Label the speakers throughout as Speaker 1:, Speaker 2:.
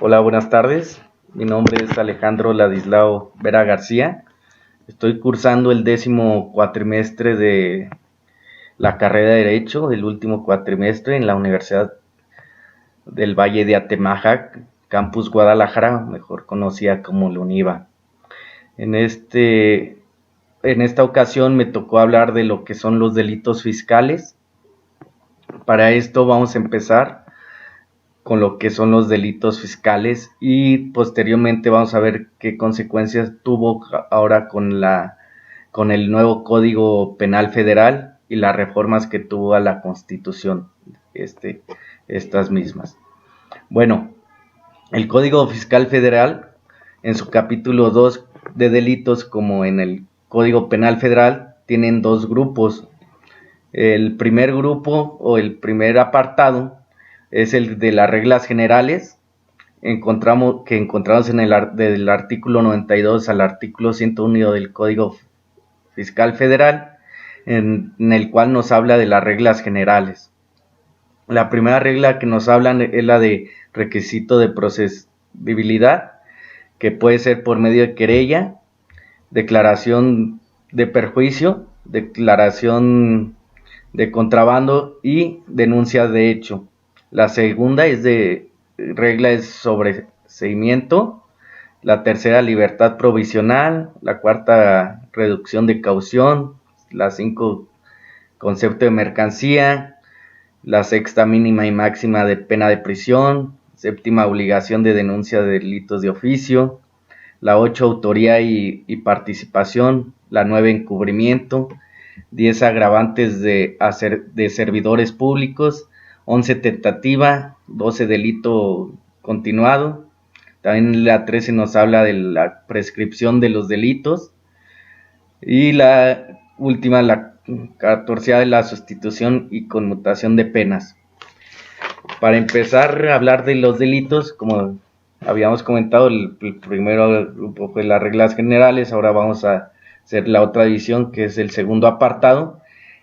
Speaker 1: Hola, buenas tardes. Mi nombre es Alejandro Ladislao Vera García. Estoy cursando el 10º cuatrimestre de la carrera de Derecho, el último cuatrimestre en la Universidad del Valle de Atemajac, Campus Guadalajara, mejor conocida como la UNIVA. En esta ocasión me tocó hablar de lo que son los delitos fiscales. Para esto vamos a empezar con lo que son los delitos fiscales y posteriormente vamos a ver qué consecuencias tuvo ahora con el nuevo Código Penal Federal y las reformas que tuvo a la Constitución, estas mismas. Bueno, el Código Fiscal Federal, en su capítulo 2 de delitos, como en el Código Penal Federal, tienen dos grupos. El primer grupo o el primer apartado es el de las reglas generales, encontramos en del artículo 92 al artículo 101 del Código Fiscal Federal, en el cual nos habla de las reglas generales. La primera regla que nos hablan es la de requisito de procedibilidad, que puede ser por medio de querella, declaración de perjuicio, declaración de contrabando y denuncia de hecho. La segunda regla es sobreseimiento, la tercera libertad provisional, la cuarta reducción de caución, la 5 concepto de mercancía, la sexta mínima y máxima de pena de prisión, séptima obligación de denuncia de delitos de oficio, la 8 autoría y participación, la 9 encubrimiento, 10 agravantes de servidores públicos, 11 tentativa, 12 delito continuado. También la 13 nos habla de la prescripción de los delitos. Y la última, la 14 de la sustitución y conmutación de penas. Para empezar a hablar de los delitos, como habíamos comentado, el primero grupo fue las reglas generales, ahora vamos a hacer la otra división, que es el segundo apartado,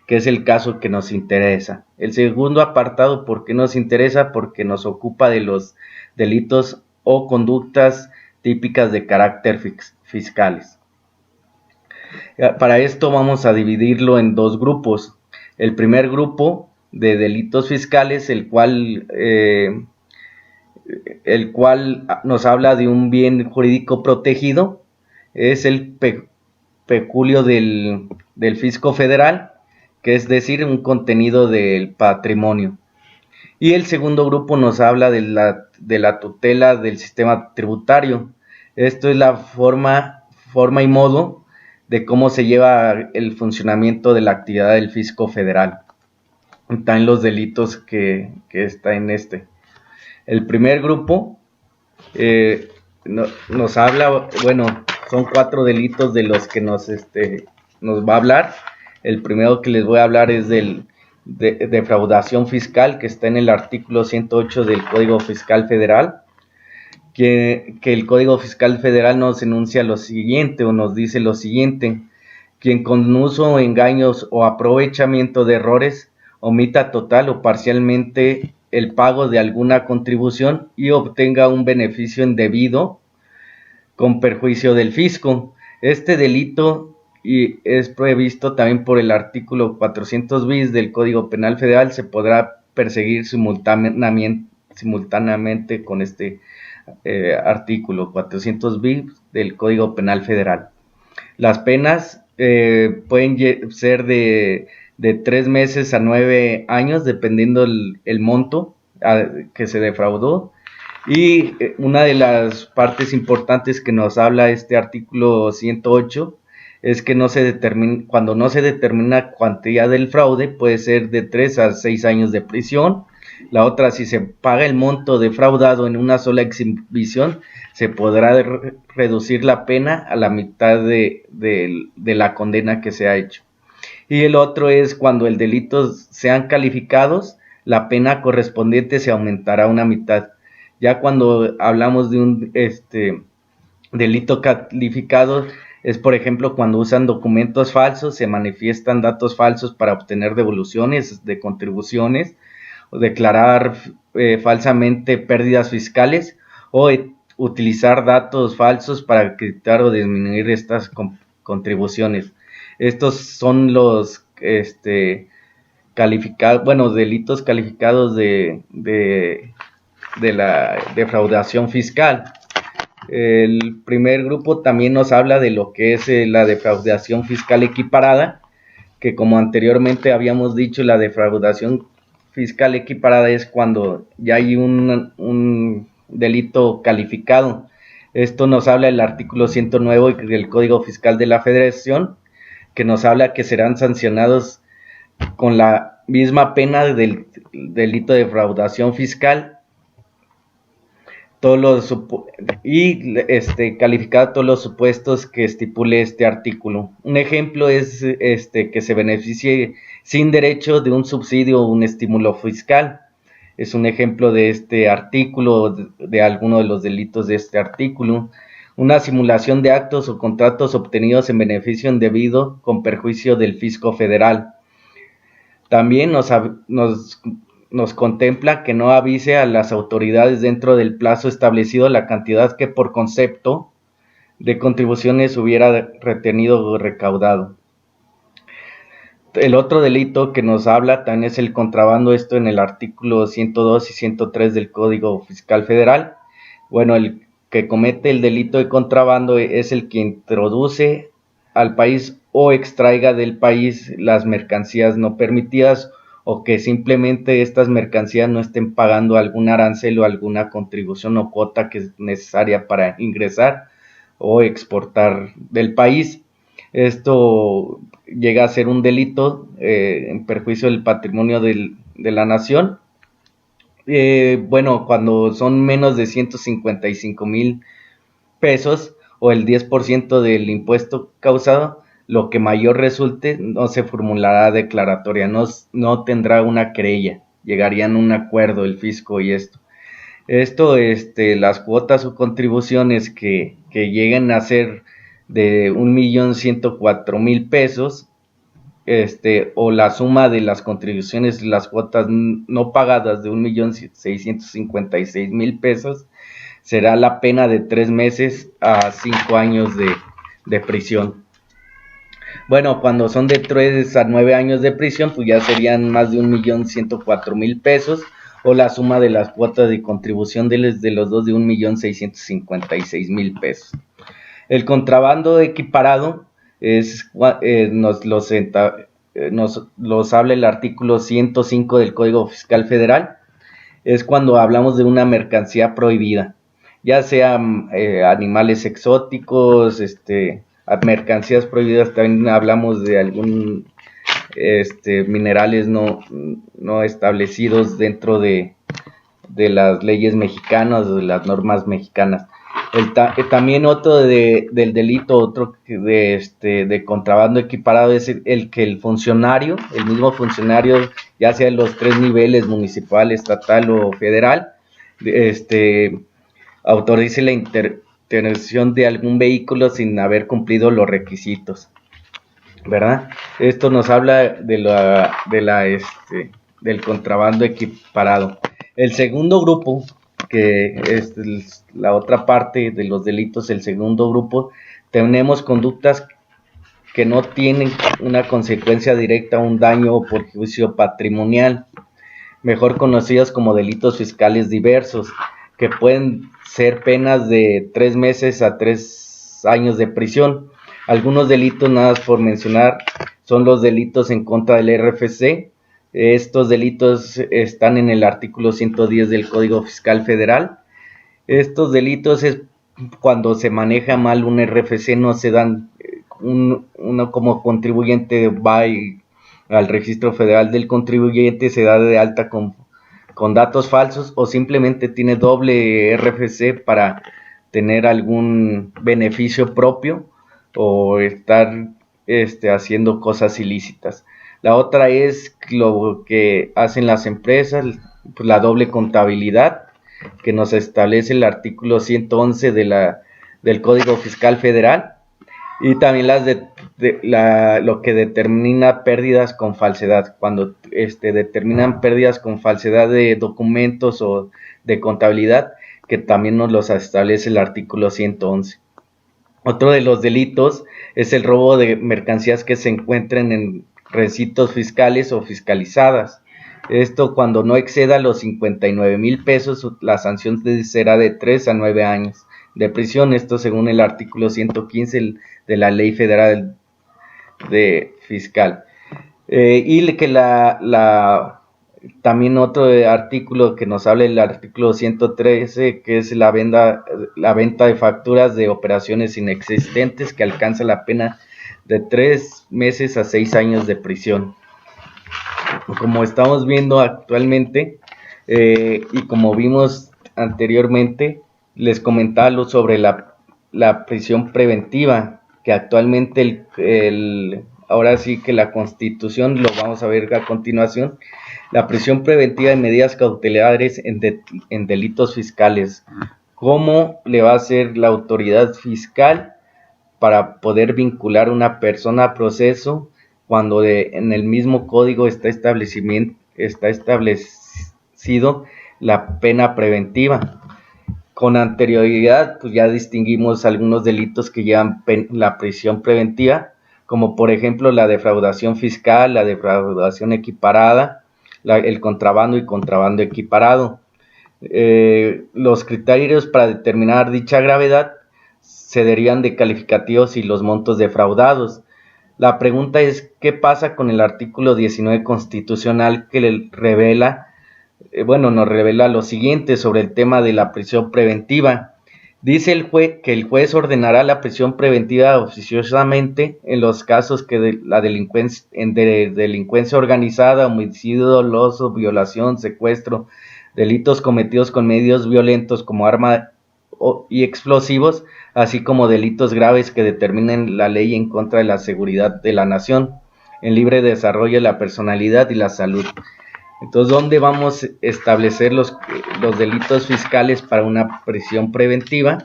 Speaker 1: que es el caso que nos interesa. El segundo apartado, ¿por qué nos interesa? Porque nos ocupa de los delitos o conductas típicas de carácter fiscales. Para esto vamos a dividirlo en dos grupos. El primer grupo de delitos fiscales, el cual nos habla de un bien jurídico protegido, es el peculio del fisco federal, que es decir, un contenido del patrimonio. Y el segundo grupo nos habla de la tutela del sistema tributario. Esto es la forma y modo de cómo se lleva el funcionamiento de la actividad del fisco federal. Están los delitos que está en El primer grupo nos habla, bueno, son 4 delitos de los que nos va a hablar. El primero que les voy a hablar es de defraudación fiscal, que está en el artículo 108 del Código Fiscal Federal, que el Código Fiscal Federal nos enuncia lo siguiente, o nos dice lo siguiente: quien con uso, engaños o aprovechamiento de errores omita total o parcialmente el pago de alguna contribución y obtenga un beneficio indebido con perjuicio del fisco. Este delito es previsto también por el artículo 400 bis del Código Penal Federal. Se podrá perseguir simultáneamente con artículo 400 bis del Código Penal Federal. Las penas pueden ser de 3 meses a 9 años, dependiendo el monto que se defraudó. Y una de las partes importantes que nos habla este artículo 108 es que cuando no se determina cuantía del fraude, puede ser de 3 a 6 años de prisión. La otra, si se paga el monto defraudado en una sola exhibición, se podrá reducir la pena a la mitad de la condena que se ha hecho. Y el otro es cuando el delito sean calificados, la pena correspondiente se aumentará a una mitad. Ya cuando hablamos de un delito calificado, es por ejemplo cuando usan documentos falsos, se manifiestan datos falsos para obtener devoluciones de contribuciones, o declarar falsamente pérdidas fiscales, o utilizar datos falsos para acreditar o disminuir estas contribuciones. Estos son los delitos calificados de la defraudación fiscal. El primer grupo también nos habla de lo que es la defraudación fiscal equiparada, que como anteriormente habíamos dicho, la defraudación fiscal equiparada es cuando ya hay un delito calificado. Esto nos habla el artículo 109 del Código Fiscal de la Federación, que nos habla que serán sancionados con la misma pena del delito de defraudación fiscal calificar todos los supuestos que estipule este artículo. Un ejemplo es que se beneficie sin derecho de un subsidio o un estímulo fiscal. Es un ejemplo de este artículo, de alguno de los delitos de este artículo. Una simulación de actos o contratos obtenidos en beneficio indebido con perjuicio del fisco federal. También nos contempla que no avise a las autoridades dentro del plazo establecido la cantidad que por concepto de contribuciones hubiera retenido o recaudado. El otro delito que nos habla también es el contrabando, esto en el artículo 102 y 103 del Código Fiscal Federal. Bueno, el que comete el delito de contrabando es el que introduce al país o extraiga del país las mercancías no permitidas, o que simplemente estas mercancías no estén pagando algún arancel o alguna contribución o cuota que es necesaria para ingresar o exportar del país. Esto llega a ser un delito en perjuicio del patrimonio de la nación. Cuando son menos de 155,000 pesos o el 10% del impuesto causado, lo que mayor resulte no se formulará declaratoria, no tendrá una querella, llegarían a un acuerdo el fisco y esto. Las cuotas o contribuciones que lleguen a ser de 1,104,000 pesos, o la suma de las contribuciones y las cuotas no pagadas de 1,656,000 pesos, será la pena de 3 meses a 5 años de prisión. Bueno, cuando son de 3 a 9 años de prisión, pues ya serían más de 1,104,000 pesos, o la suma de las cuotas de contribución de los dos de 1,656,000 pesos. El contrabando equiparado nos los habla el artículo 105 del Código Fiscal Federal. Es cuando hablamos de una mercancía prohibida, ya sean animales exóticos, mercancías prohibidas. También hablamos de algún minerales no establecidos dentro de las leyes mexicanas o de las normas mexicanas. También otro del delito, de contrabando equiparado, es el que el mismo funcionario, ya sea en los 3 niveles, municipal, estatal o federal, autorice la intervención de algún vehículo sin haber cumplido los requisitos, ¿verdad? Esto nos habla del contrabando equiparado. El segundo grupo, que es la otra parte de los delitos, el segundo grupo, tenemos conductas que no tienen una consecuencia directa, un daño o perjuicio patrimonial, mejor conocidos como delitos fiscales diversos, que pueden ser penas de 3 meses a 3 años de prisión. Algunos delitos, nada más por mencionar, son los delitos en contra del RFC. Estos delitos están en el artículo 110 del Código Fiscal Federal. Estos delitos es cuando se maneja mal un RFC, no se dan, uno como contribuyente va al registro federal del contribuyente, se da de alta con datos falsos, o simplemente tiene doble RFC para tener algún beneficio propio o estar haciendo cosas ilícitas. La otra es lo que hacen las empresas, pues la doble contabilidad, que nos establece el artículo 111 del Código Fiscal Federal, y también lo que determina pérdidas con falsedad, cuando determinan pérdidas con falsedad de documentos o de contabilidad, que también nos los establece el artículo 111. Otro de los delitos es el robo de mercancías que se encuentren en recintos fiscales o fiscalizadas. Esto cuando no exceda los 59,000 pesos, la sanción será de 3 a 9 años de prisión. Esto según el artículo 115 de la Ley Federal de Fiscal. Y que también otro artículo que nos habla el artículo 113, que es la venta de facturas de operaciones inexistentes, que alcanza la pena de 3 meses a 6 años de prisión. Como estamos viendo actualmente, y como vimos anteriormente, les comentaba sobre la prisión preventiva, que actualmente ahora sí que la Constitución, lo vamos a ver a continuación, la prisión preventiva de medidas cautelares en delitos fiscales. ¿Cómo le va a hacer la autoridad fiscal para poder vincular a una persona a proceso cuando en el mismo código está establecido la pena preventiva? Con anterioridad, pues ya distinguimos algunos delitos que llevan la prisión preventiva, como por ejemplo la defraudación fiscal, la defraudación equiparada, el contrabando y contrabando equiparado. Los criterios para determinar dicha gravedad se derivan de calificativos y los montos defraudados. La pregunta es, ¿qué pasa con el artículo 19 constitucional que nos revela lo siguiente sobre el tema de la prisión preventiva? Dice que el juez ordenará la prisión preventiva oficiosamente en los casos que de delincuencia organizada, homicidio doloso, violación, secuestro, delitos cometidos con medios violentos como arma y explosivos, así como delitos graves que determinen la ley en contra de la seguridad de la nación, en libre desarrollo de la personalidad y la salud. Entonces, ¿dónde vamos a establecer los delitos fiscales para una prisión preventiva?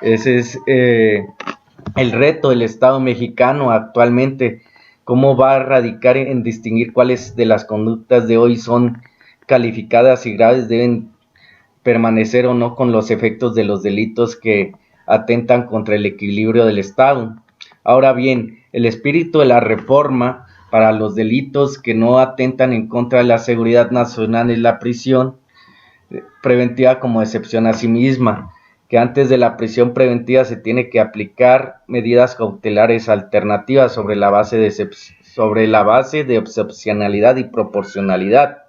Speaker 1: Ese es el reto del Estado mexicano actualmente. ¿Cómo va a radicar en distinguir cuáles de las conductas de hoy son calificadas y graves, deben permanecer o no con los efectos de los delitos que atentan contra el equilibrio del Estado? Ahora bien, el espíritu de la reforma para los delitos que no atentan en contra de la seguridad nacional es la prisión preventiva como excepción a sí misma, que antes de la prisión preventiva se tiene que aplicar medidas cautelares alternativas sobre la base de excepcionalidad y proporcionalidad.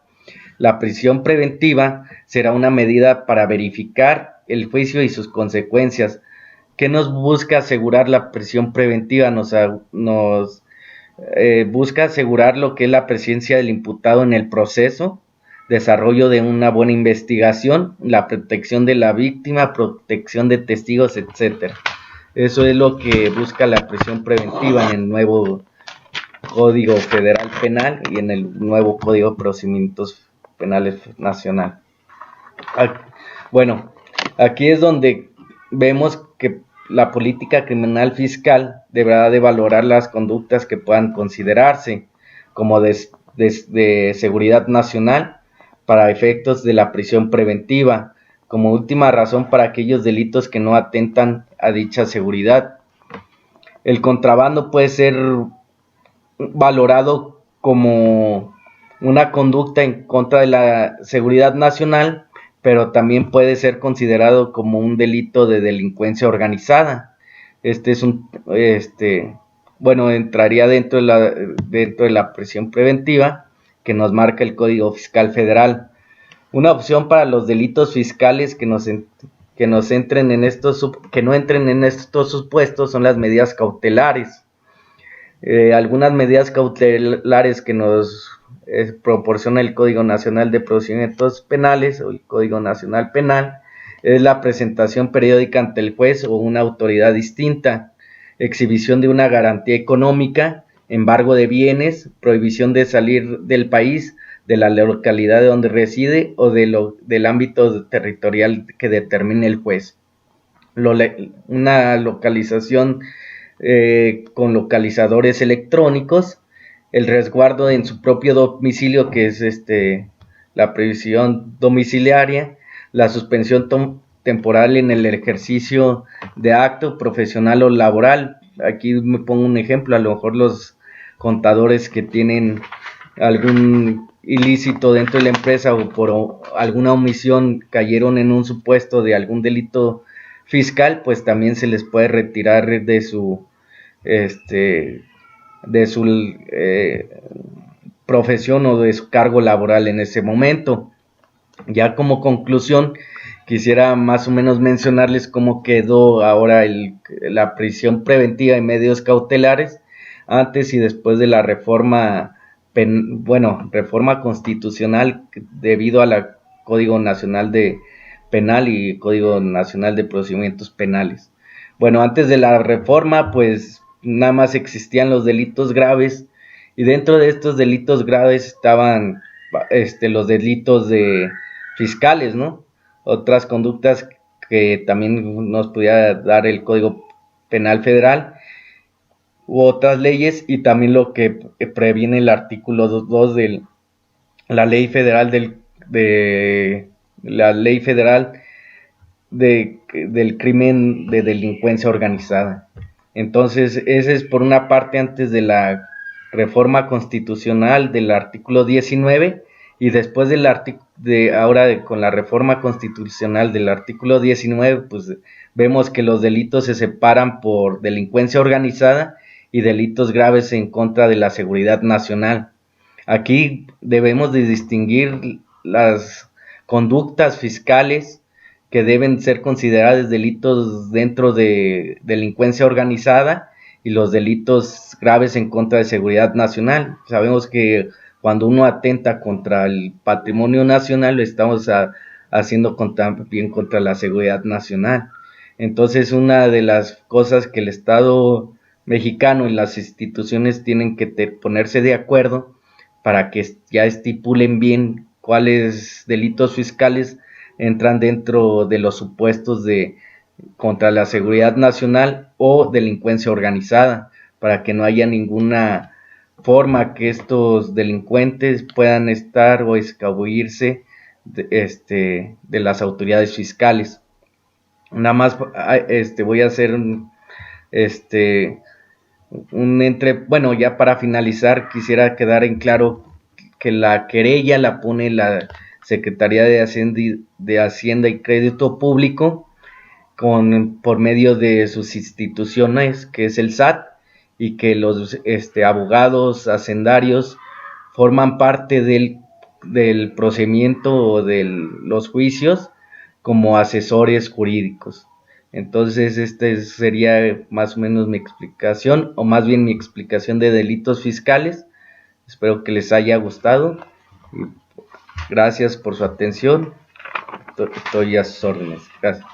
Speaker 1: La prisión preventiva será una medida para verificar el juicio y sus consecuencias. ¿Qué nos busca asegurar la prisión preventiva? Nos busca asegurar lo que es la presencia del imputado en el proceso, desarrollo de una buena investigación, la protección de la víctima, protección de testigos, etc. Eso es lo que busca la prisión preventiva en el nuevo Código Federal Penal y en el nuevo Código de Procedimientos Penales Nacional. Bueno, aquí es donde vemos que la política criminal fiscal deberá de valorar las conductas que puedan considerarse como de seguridad nacional para efectos de la prisión preventiva, como última razón para aquellos delitos que no atentan a dicha seguridad. El contrabando puede ser valorado como una conducta en contra de la seguridad nacional, pero también puede ser considerado como un delito de delincuencia organizada. Entraría dentro de la prisión preventiva que nos marca el Código Fiscal Federal. Una opción para los delitos fiscales que no entren en estos supuestos son las medidas cautelares. Algunas medidas cautelares que nos proporciona el Código Nacional de Procedimientos Penales o el Código Nacional Penal es la presentación periódica ante el juez o una autoridad distinta, exhibición de una garantía económica, embargo de bienes, prohibición de salir del país, de la localidad de donde reside o del ámbito territorial que determine el juez. Una localización con localizadores electrónicos, el resguardo en su propio domicilio, que es la previsión domiciliaria, la suspensión temporal en el ejercicio de acto profesional o laboral. Aquí me pongo un ejemplo, a lo mejor los contadores que tienen algún ilícito dentro de la empresa o por alguna omisión cayeron en un supuesto de algún delito fiscal, pues también se les puede retirar de su profesión o de su cargo laboral en ese momento. Ya como conclusión, quisiera más o menos mencionarles cómo quedó ahora la prisión preventiva y medios cautelares antes y después de la reforma constitucional debido a la Código Nacional de Penal y Código Nacional de Procedimientos Penales. Bueno, antes de la reforma, pues nada más existían los delitos graves y dentro de estos delitos graves estaban los delitos fiscales, ¿no? Otras conductas que también nos pudiera dar el Código Penal Federal u otras leyes y también lo que previene el artículo 2 de la Ley Federal del crimen de delincuencia organizada. Entonces, ese es por una parte antes de la reforma constitucional del artículo 19 y después con la reforma constitucional del artículo 19, pues vemos que los delitos se separan por delincuencia organizada y delitos graves en contra de la seguridad nacional. Aquí debemos de distinguir las conductas fiscales que deben ser consideradas delitos dentro de delincuencia organizada y los delitos graves en contra de seguridad nacional. Sabemos que cuando uno atenta contra el patrimonio nacional, lo estamos haciendo bien contra la seguridad nacional. Entonces, una de las cosas que el Estado mexicano y las instituciones tienen que ponerse de acuerdo para que ya estipulen bien cuáles delitos fiscales entran dentro de los supuestos contra la seguridad nacional o delincuencia organizada, para que no haya ninguna forma que estos delincuentes puedan estar o escabullirse de las autoridades fiscales. Nada más voy a hacer bueno, ya para finalizar, quisiera quedar en claro que la querella la pone la Secretaría de Hacienda y Crédito Público por medio de sus instituciones, que es el SAT, y que los abogados hacendarios forman parte del procedimiento o de los juicios como asesores jurídicos. Entonces, sería más o menos mi explicación, o más bien mi explicación de delitos fiscales. Espero que les haya gustado. Y gracias por su atención. Estoy a sus órdenes. Gracias.